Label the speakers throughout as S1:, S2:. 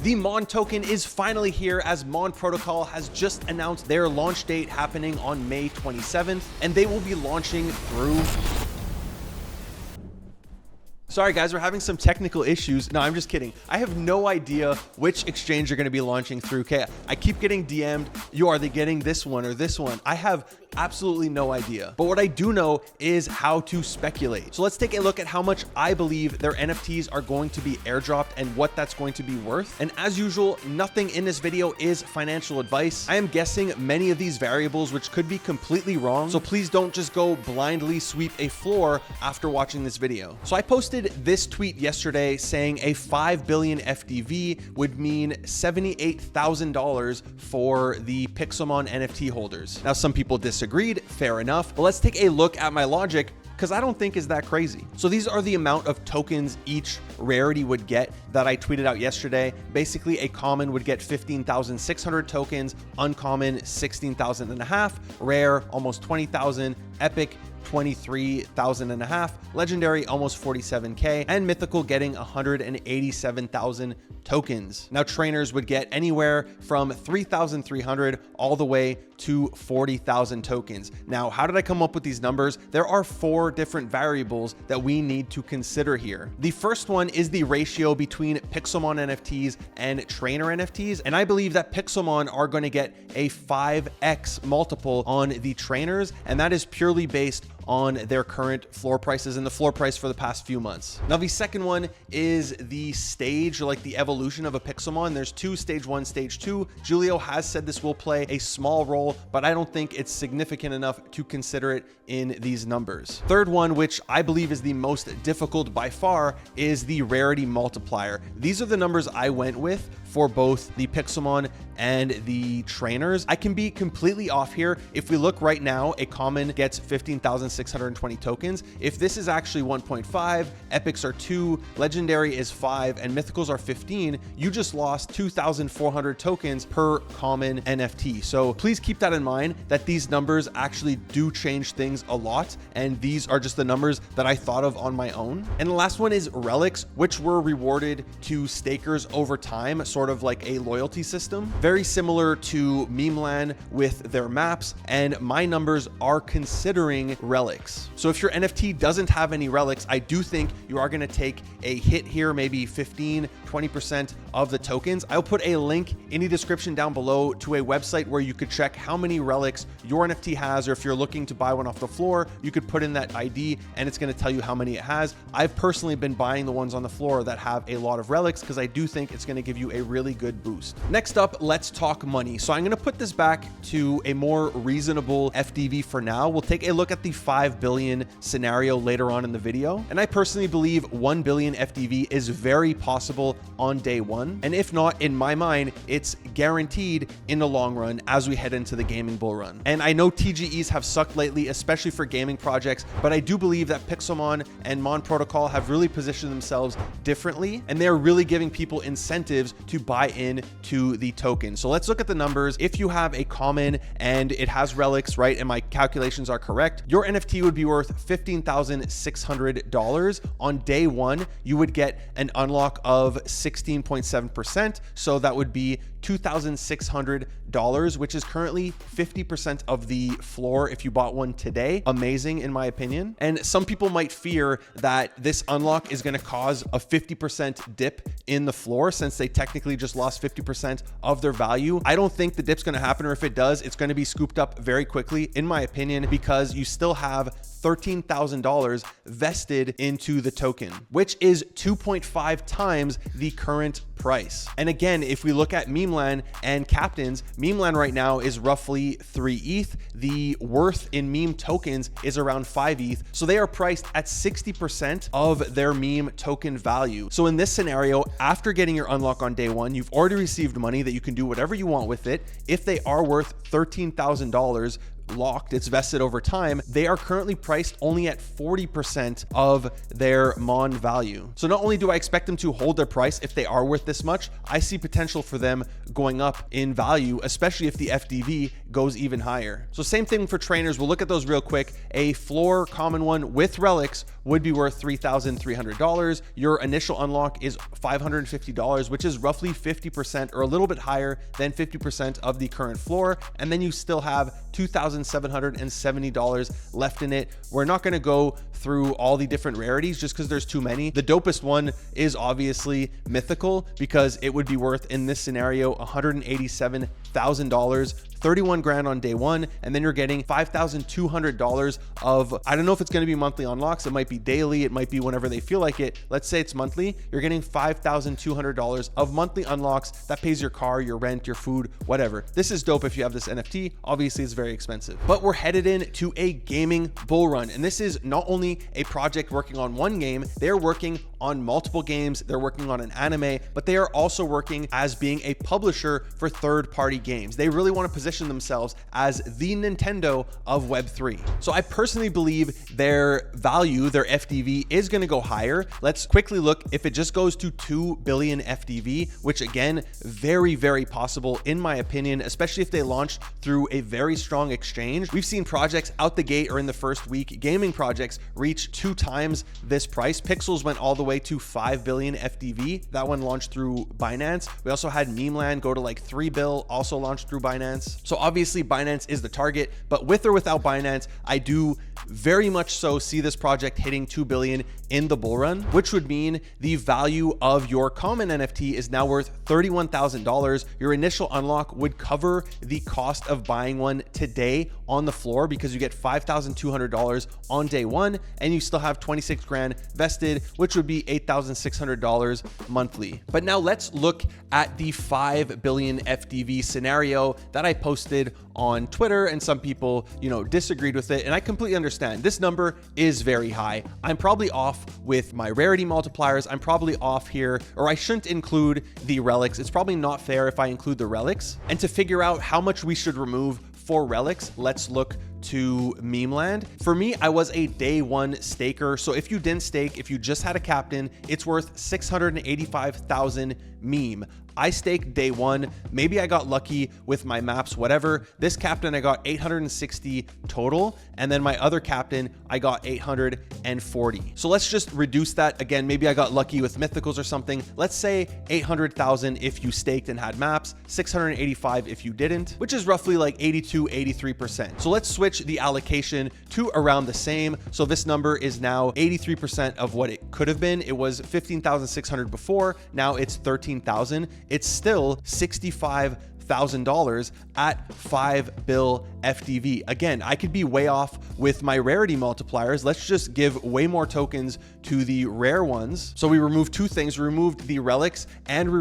S1: The MON token is finally here, as MON Protocol has just announced their launch date happening on May 27th, and they will be launching through... Sorry guys, we're having some technical issues. No, I'm just kidding. I have no idea which exchange you're going to be launching through. Okay, I keep getting DM'd, are they getting this one or this one? I have absolutely no idea. But what I do know is how to speculate. So let's take a look at how much I believe their NFTs are going to be airdropped and what that's going to be worth. And as usual, nothing in this video is financial advice. I am guessing many of these variables, which could be completely wrong. So please don't just go blindly sweep a floor after watching this video. So I posted this tweet yesterday saying a 5 billion FDV would mean $78,000 for the Pixelmon NFT holders. Now, some people disagreed, fair enough, but let's take a look at my logic, because I don't think is that crazy. So these are the amount of tokens each rarity would get that I tweeted out yesterday. Basically, a common would get 15,600 tokens, uncommon 16,500, rare almost 20,000, epic 23,500, legendary almost 47k, and mythical getting 187,000 tokens. Now trainers would get anywhere from 3,300 all the way to 40,000 tokens. Now, how did I come up with these numbers? There are 4 different variables that we need to consider here. The first one is the ratio between Pixelmon NFTs and trainer NFTs. And I believe that Pixelmon are going to get a 5x multiple on the trainers. And that is purely based on their current floor prices and the floor price for the past few months. Now, the second one is the stage, or like the evolution of a Pixelmon. There's 2, stage 1, stage 2. Julio has said this will play a small role, but I don't think it's significant enough to consider it in these numbers. Third one, which I believe is the most difficult by far, is the rarity multiplier. These are the numbers I went with for both the Pixelmon and the trainers. I can be completely off here. If we look right now, a common gets 15,620 tokens. If this is actually 1.5, epics are 2, legendary is 5, and mythicals are 15, you just lost 2,400 tokens per common NFT. So please keep that in mind, that these numbers actually do change things a lot, and these are just the numbers that I thought of on my own. And the last one is relics, which were rewarded to stakers over time, sort of like a loyalty system, very similar to Memeland with their maps, and my numbers are considering relics. So if your NFT doesn't have any relics, I do think you are going to take a hit here, maybe 15-20% of the tokens. I'll put a link in the description down below to a website where you could check how many relics your NFT has, or if you're looking to buy one off the floor, you could put in that ID and it's going to tell you how many it has. I've personally been buying the ones on the floor that have a lot of relics because I do think it's going to give you a really good boost. Next up, let's talk money. So I'm going to put this back to a more reasonable FDV for now. We'll take a look at the 5 billion scenario later on in the video. And I personally believe 1 billion FDV is very possible on day one. And if not, in my mind, it's guaranteed in the long run as we head into the gaming bull run. And I know TGEs have sucked lately, especially for gaming projects, but I do believe that Pixelmon and MON Protocol have really positioned themselves differently, and they're really giving people incentives to buy in to the token. So let's look at the numbers. If you have a common and it has relics, right, and my calculations are correct, your NFT would be worth $15,600. On day one, you would get an unlock of 16.7%. So that would be $2,600, which is currently 50% of the floor if you bought one today. Amazing, in my opinion. And some people might fear that this unlock is going to cause a 50% dip in the floor, since they technically just lost 50% of their value. I don't think the dip's going to happen, or if it does, it's going to be scooped up very quickly, in my opinion, because you still have $13,000 vested into the token, which is 2.5 times the current price. And again, if we look at Memeland and Captains, Memeland right now is roughly 3 ETH. The worth in meme tokens is around 5 ETH. So they are priced at 60% of their meme token value. So in this scenario, after getting your unlock on day one, you've already received money that you can do whatever you want with it. If they are worth $13,000, locked, it's vested over time, they are currently priced only at 40% of their MON value. So not only do I expect them to hold their price if they are worth this much, I see potential for them going up in value, especially if the FDV goes even higher. So same thing for trainers. We'll look at those real quick. A floor common one with relics would be worth $3,300. Your initial unlock is $550, which is roughly 50% or a little bit higher than 50% of the current floor. And then you still have $2,770 left in it. We're not going to go through all the different rarities just because there's too many. The dopest one is obviously mythical, because it would be worth, in this scenario, $187,000, 31 grand on day one, and then you're getting $5,200 of, I don't know if it's going to be monthly unlocks, it might be daily, it might be whenever they feel like it. Let's say it's monthly. You're getting $5,200 of monthly unlocks that pays your car, your rent, your food, whatever. This is dope if you have this NFT. Obviously it's very expensive, but we're headed into a gaming bull run, and this is not only a project working on one game, they're working on multiple games, they're working on an anime, but they are also working as being a publisher for third-party games. They really want to position themselves as the Nintendo of Web3. So I personally believe their value, their FDV, is going to go higher. Let's quickly look if it just goes to 2 billion FDV, which again, very, very possible in my opinion, especially if they launch through a very strong exchange. We've seen projects out the gate or in the first week, gaming projects reach 2 times this price. Pixels went all the way to 5 billion FDV. That one launched through Binance. We also had Memeland go to like 3 bill, also launched through Binance. So obviously Binance is the target, but with or without Binance, I do very much so see this project hitting 2 billion in the bull run, which would mean the value of your common NFT is now worth $31,000. Your initial unlock would cover the cost of buying one today on the floor, because you get $5,200 on day one, and you still have 26 grand vested, which would be $8,600 monthly. But now let's look at the 5 billion FDV scenario that I posted on Twitter, and some people, disagreed with it, and I completely understand. This number is very high. I'm probably off with my rarity multipliers. I'm probably off here, or I shouldn't include the relics. It's probably not fair if I include the relics. And to figure out how much we should remove for relics, let's look to Memeland. For me, I was a day one staker. So if you didn't stake, if you just had a captain, it's worth 685,000 meme. I staked day one. Maybe I got lucky with my maps, whatever. This captain, I got 860 total. And then my other captain, I got 840. So let's just reduce that. Again, maybe I got lucky with mythicals or something. Let's say 800,000 if you staked and had maps, 685 if you didn't, which is roughly like 82, 83%. So let's switch the allocation to around the same. So this number is now 83% of what it could have been. It was 15,600 before. Now it's 13,000. It's still $65,000 at 5 bill FDV. Again, I could be way off with my rarity multipliers. Let's just give way more tokens to the rare ones. So we removed 2 things. We removed the relics, and we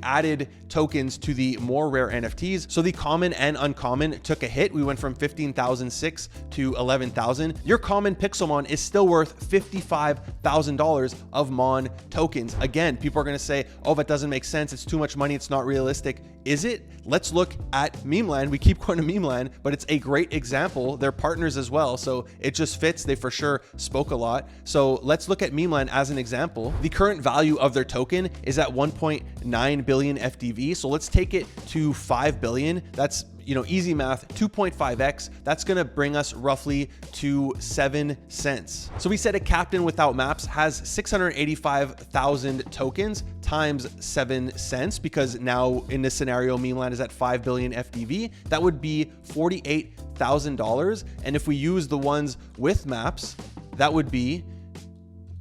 S1: added tokens to the more rare NFTs. So the common and uncommon took a hit. We went from 15,006 to 11,000. Your common Pixelmon is still worth $55,000 of MON tokens. Again, people are going to say, oh, that doesn't make sense. It's too much money. It's not realistic. Is it? Let's look at Memeland. We keep going to Memeland, but it's a great example. They're partners as well, so it just fits. They for sure spoke a lot. So let's look at Memeland as an example. The current value of their token is at 1.9 billion FDV. So let's take it to 5 billion. That's easy math, 2.5x. That's going to bring us roughly to 7 cents. So we said a captain without maps has 685,000 tokens times 7 cents, because now in this scenario, Memeland is at 5 billion FDV. That would be $48,000. And if we use the ones with maps, that would be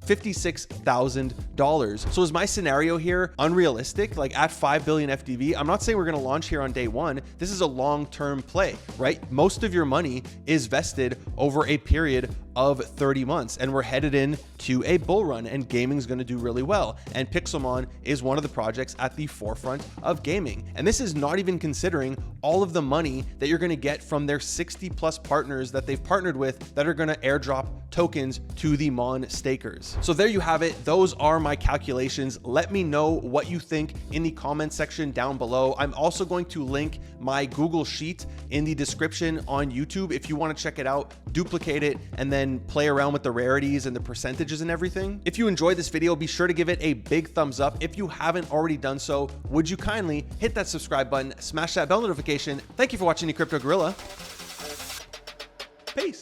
S1: $56,000. So is my scenario here unrealistic? Like at 5 billion FDV, I'm not saying we're going to launch here on day one. This is a long-term play, right? Most of your money is vested over a period of 30 months, and we're headed in to a bull run, and gaming is going to do really well. And Pixelmon is one of the projects at the forefront of gaming. And this is not even considering all of the money that you're going to get from their 60 plus partners that they've partnered with that are going to airdrop tokens to the MON stakers. So there you have it. Those are my calculations. Let me know what you think in the comment section down below. I'm also going to link my Google Sheet in the description on YouTube if you want to check it out, duplicate it, and then and play around with the rarities and the percentages and everything. If you enjoyed this video, be sure to give it a big thumbs up. If you haven't already done so, would you kindly hit that subscribe button, smash that bell notification. Thank you for watching the Crypto Gorilla. Peace.